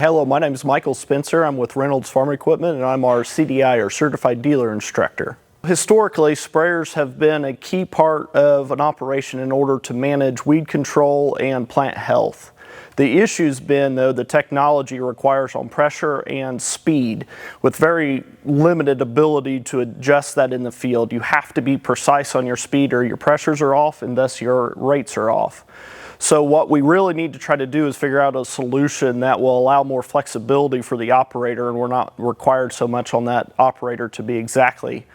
Hello, my name is Michael Spencer. I'm with Reynolds Farm Equipment and I'm our CDI or Certified Dealer Instructor. Historically, sprayers have been a key part of an operation in order to manage weed control and plant health. The issue's been, though, the technology requires on pressure and speed with very limited ability to adjust that in the field. You have to be precise on your speed or your pressures are off and thus your rates are off. So what we really need to try to do is figure out a solution that will allow more flexibility for the operator, and we're not required so much on that operator to be exactly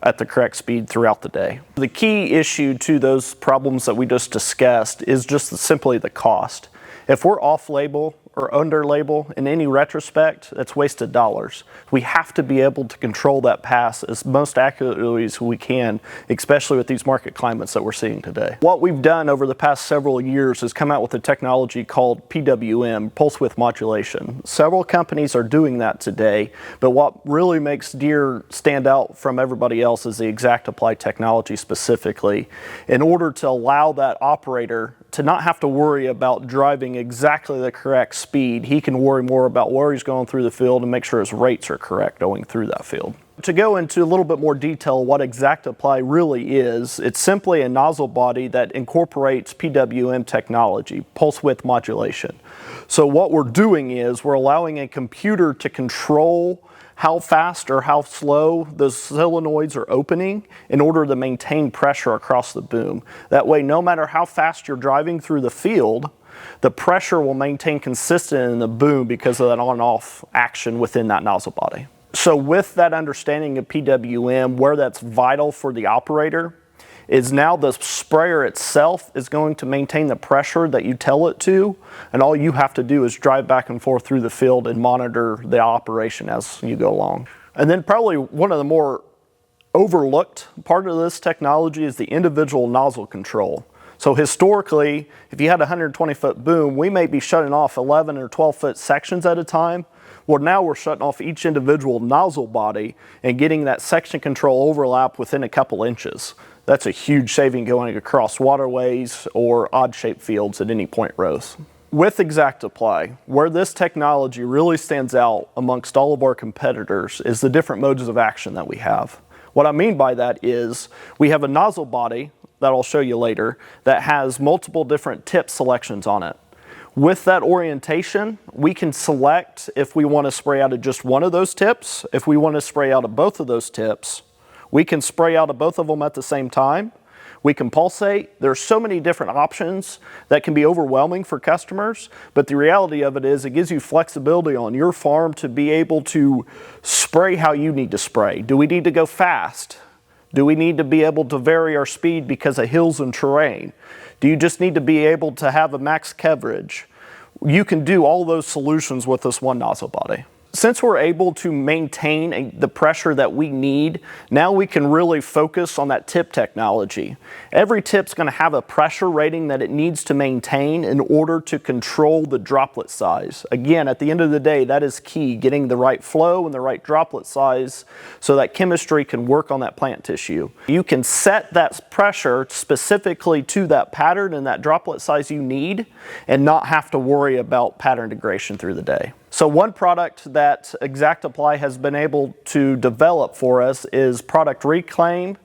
at the correct speed throughout the day. The key issue to those problems that we just discussed is just simply the cost. If we're off-label or under-label in any retrospect, that's wasted dollars. We have to be able to control that pass as most accurately as we can, especially with these market climates that we're seeing today. What we've done over the past several years is come out with a technology called PWM, pulse width modulation. Several companies are doing that today, but what really makes Deere stand out from everybody else is the ExactApply technology specifically, in order to allow that operator to not have to worry about driving exactly the correct speed. He can worry more about where he's going through the field and make sure his rates are correct going through that field. To go into a little bit more detail what ExactApply really is, it's simply a nozzle body that incorporates PWM technology, pulse width modulation. So what we're doing is we're allowing a computer to control how fast or how slow those solenoids are opening in order to maintain pressure across the boom. That way, no matter how fast you're driving through the field, the pressure will maintain consistent in the boom because of that on-off action within that nozzle body. So with that understanding of PWM, where that's vital for the operator is now the sprayer itself is going to maintain the pressure that you tell it to, and all you have to do is drive back and forth through the field and monitor the operation as you go along. And then probably one of the more overlooked part of this technology is the individual nozzle control. So historically, if you had a 120-foot boom, we may be shutting off 11 or 12-foot sections at a time. Well, now we're shutting off each individual nozzle body and getting that section control overlap within a couple inches. That's a huge saving going across waterways or odd-shaped fields at any point rows. With ExactApply, where this technology really stands out amongst all of our competitors is the different modes of action that we have. What I mean by that is we have a nozzle body that I'll show you later that has multiple different tip selections on it. With that orientation, we can select if we want to spray out of just one of those tips, if we want to spray out of both of those tips. We can spray out of both of them at the same time. We can pulsate. There's so many different options that can be overwhelming for customers, but the reality of it is it gives you flexibility on your farm to be able to spray how you need to spray. Do we need to go fast? Do we need to be able to vary our speed because of hills and terrain? Do you just need to be able to have a max coverage? You can do all those solutions with this one nozzle body. Since we're able to maintain the pressure that we need, now we can really focus on that tip technology. Every tip's going to have a pressure rating that it needs to maintain in order to control the droplet size. Again, at the end of the day, that is key, getting the right flow and the right droplet size so that chemistry can work on that plant tissue. You can set that pressure specifically to that pattern and that droplet size you need and not have to worry about pattern degradation through the day. So one product that ExactApply has been able to develop for us is product reclaim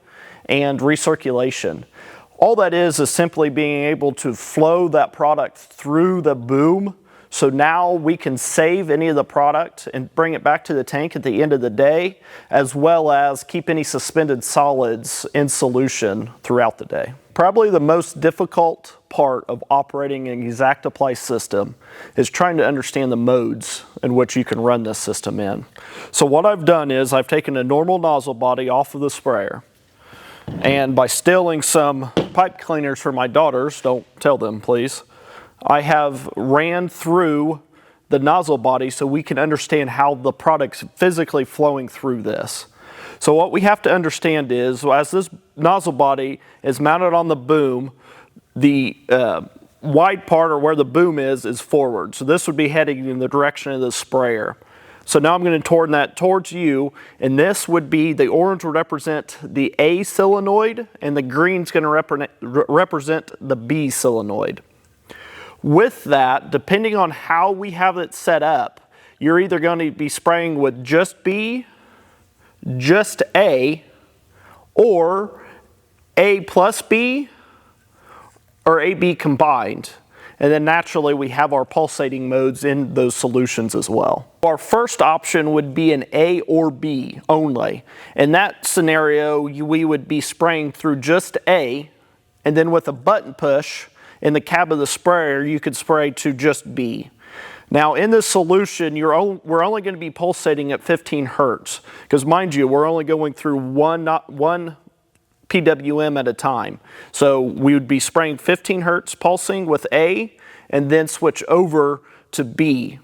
and recirculation. All that is simply being able to flow that product through the boom. So now we can save any of the product and bring it back to the tank at the end of the day, as well as keep any suspended solids in solution throughout the day. Probably the most difficult part of operating an ExactApply system is trying to understand the modes in which you can run this system in. So what I've done is I've taken a normal nozzle body off of the sprayer, and by stealing some pipe cleaners for my daughters, don't tell them please, I have ran through the nozzle body so we can understand how the product's physically flowing through this. So what we have to understand is, as this nozzle body is mounted on the boom, the wide part, or where the boom is forward. So this would be heading in the direction of the sprayer. So now I'm going to turn that towards you, and this would be, the orange would represent the A solenoid, and the green's going to represent the B solenoid. With that, depending on how we have it set up, you're either going to be spraying with just B, just A, or A plus B, or AB combined. And then naturally we have our pulsating modes in those solutions as well. Our first option would be an A or B only. In that scenario, we would be spraying through just A, and then with a button push in the cab of the sprayer, you could spray to just B. Now in this solution, we're only going to be pulsating at 15 hertz, because mind you, we're only going through one PWM at a time. So we would be spraying 15 hertz pulsing with A and then switch over to B.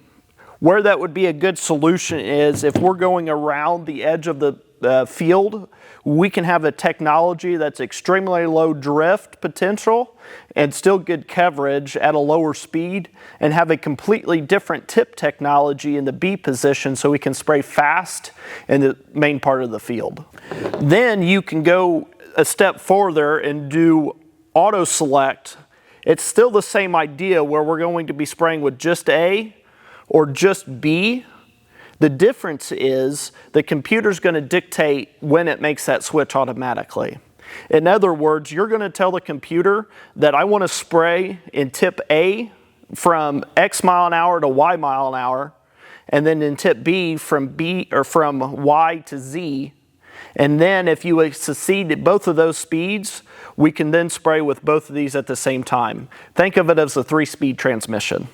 Where that would be a good solution is if we're going around the edge of the field, we can have a technology that's extremely low drift potential and still good coverage at a lower speed, and have a completely different tip technology in the B position so we can spray fast in the main part of the field. Then you can go a step further and do auto select. It's still the same idea where we're going to be spraying with just A or just B. The difference is the computer's going to dictate when it makes that switch automatically. In other words, you're going to tell the computer that I want to spray in tip A from X mile an hour to Y mile an hour, and then in tip B from Y to Z. And then if you succeed at both of those speeds, we can then spray with both of these at the same time. Think of it as a 3-speed transmission.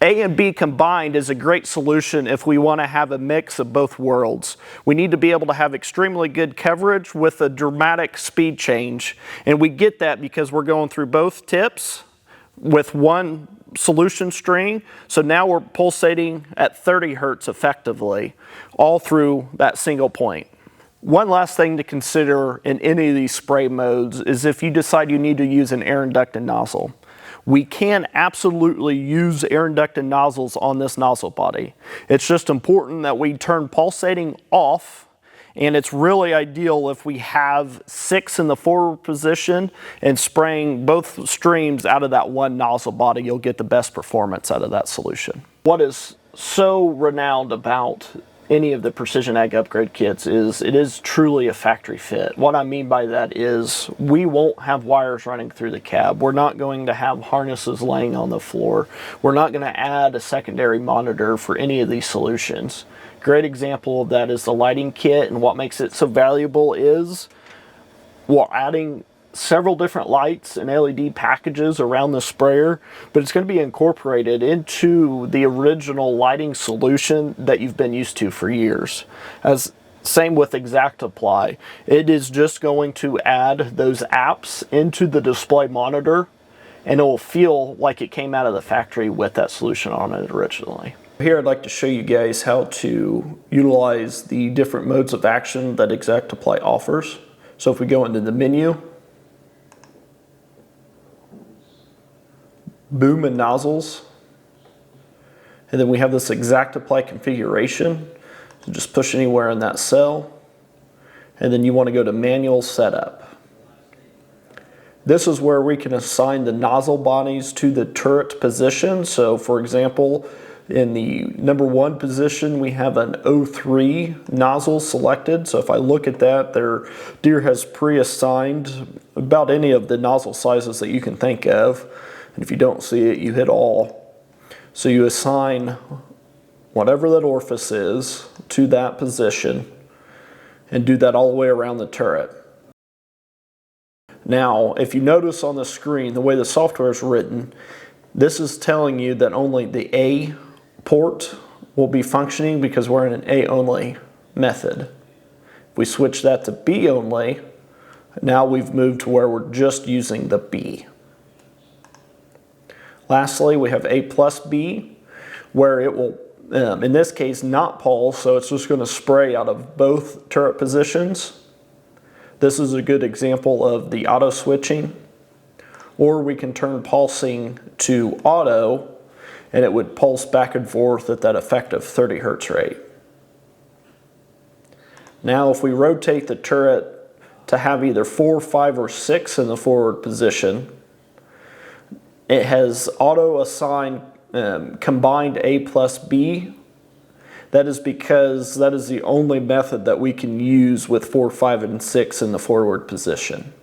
A and B combined is a great solution if we want to have a mix of both worlds. We need to be able to have extremely good coverage with a dramatic speed change. And we get that because we're going through both tips with one solution string. So now we're pulsating at 30 hertz effectively, all through that single point. One last thing to consider in any of these spray modes is if you decide you need to use an air inducted nozzle. We can absolutely use air inducted nozzles on this nozzle body. It's just important that we turn pulsating off, and it's really ideal if we have 6 in the forward position and spraying both streams out of that one nozzle body. You'll get the best performance out of that solution. What is so renowned about any of the Precision Ag upgrade kits is it is truly a factory fit. What I mean by that is we won't have wires running through the cab. We're not going to have harnesses laying on the floor. We're not going to add a secondary monitor for any of these solutions. Great example of that is the lighting kit, and what makes it so valuable is we're adding several different lights and LED packages around the sprayer, but it's going to be incorporated into the original lighting solution that you've been used to for years. Same with ExactApply. It is just going to add those apps into the display monitor, and it will feel like it came out of the factory with that solution on it originally. Here I'd like to show you guys how to utilize the different modes of action that ExactApply offers. So if we go into the menu, boom and nozzles, and then we have this ExactApply configuration. So just push anywhere in that cell, and then you want to go to manual setup. This is where we can assign the nozzle bodies to the turret position. So for example, in the number 1 position, we have an 03 nozzle selected. So if I look at that, Deere has pre-assigned about any of the nozzle sizes that you can think of. And if you don't see it, you hit all. So you assign whatever that orifice is to that position and do that all the way around the turret. Now, if you notice on the screen, the way the software is written, this is telling you that only the A port will be functioning because we're in an A only method. If we switch that to B only, now we've moved to where we're just using the B. Lastly, we have A plus B, where it will, in this case, not pulse, so it's just going to spray out of both turret positions. This is a good example of the auto switching. Or we can turn pulsing to auto, and it would pulse back and forth at that effective 30 hertz rate. Now if we rotate the turret to have either 4, 5, or 6 in the forward position, it has auto assigned combined A plus B, That is because that is the only method that we can use with 4, 5, and 6 in the forward position.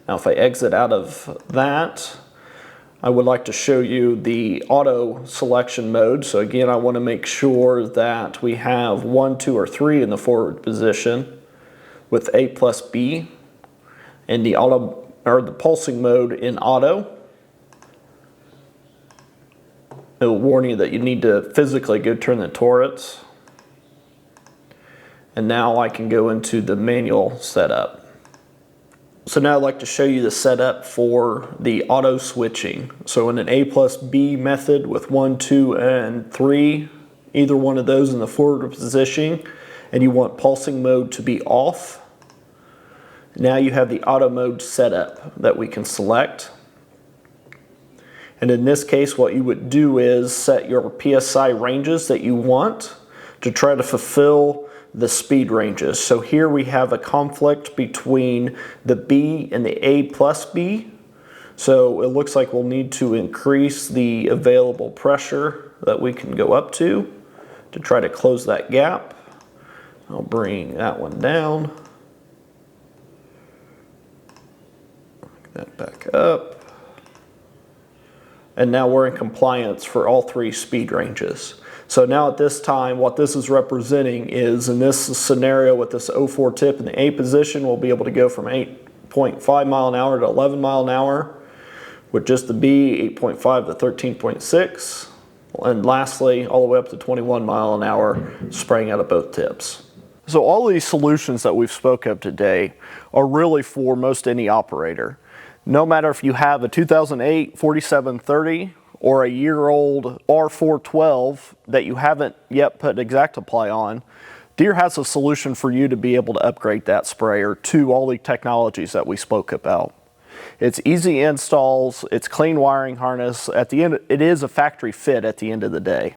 Now if I exit out of that, I would like to show you the auto selection mode. So again, I want to make sure that we have 1, 2, or 3 in the forward position with A plus B, and the auto or the pulsing mode in auto. It will warn you that you need to physically go turn the turrets. And now I can go into the manual setup. So now I'd like to show you the setup for the auto switching. So in an A plus B method with 1, 2, and 3, either one of those in the forward position, and you want pulsing mode to be off, now you have the auto mode setup that we can select. And in this case, what you would do is set your PSI ranges that you want to try to fulfill the speed ranges. So here we have a conflict between the B and the A plus B. So it looks like we'll need to increase the available pressure that we can go up to try to close that gap. I'll bring that one down. Bring that back up. And now we're in compliance for all 3 speed ranges. So now at this time, what this is representing is, in this scenario with this 04 tip in the A position, we'll be able to go from 8.5 mile an hour to 11 mile an hour. With just the B, 8.5 to 13.6. And lastly, all the way up to 21 mile an hour spraying out of both tips. So all these solutions that we've spoke of today are really for most any operator. No matter if you have a 2008 4730 or a year-old R412 that you haven't yet put ExactApply on, Deere has a solution for you to be able to upgrade that sprayer to all the technologies that we spoke about. It's easy installs, it's clean wiring harness. At the end, it is a factory fit at the end of the day.